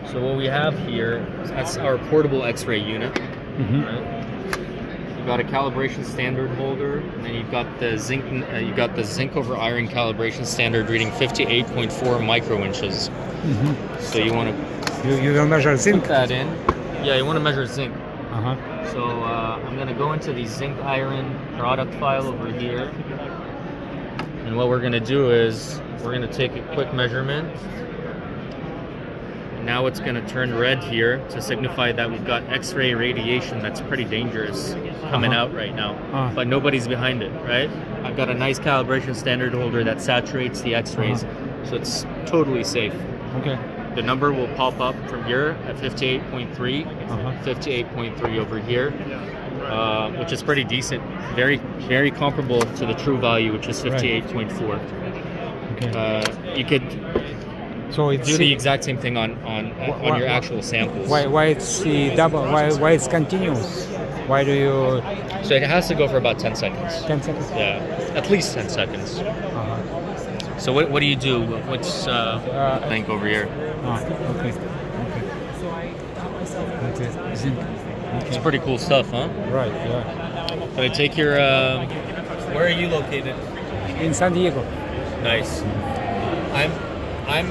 So what we have here, that's our portable X-ray unit. Right? You've got a calibration standard holder, and then you've got the zinc over iron calibration standard reading 58.4 microinches. So you want to You don't measure zinc? put that in. Yeah, you want to measure zinc. So I'm going to go into the zinc iron product file over here, and what we're going to do is we're going to take a quick measurement. Now it's going to turn red here to signify that we've got X-ray radiation that's pretty dangerous coming out right now, but nobody's behind it, right? I've got a nice calibration standard holder that saturates the X-rays, so it's totally safe. Okay. The number will pop up from here at 58.3, 58.3 over here, which is pretty decent. Very, very comparable to the true value, which is 58.4. Okay. You could do the exact same thing on your actual samples. Why it's the double? Why it's continuous? Why do you? So it has to go for about 10 seconds. 10 seconds. Yeah, at least 10 seconds. So what do you do? What's think over here? Okay. Zinc. It's pretty cool stuff, huh? Right. Yeah. Can I take your? Where are you located? In San Diego. Nice. I'm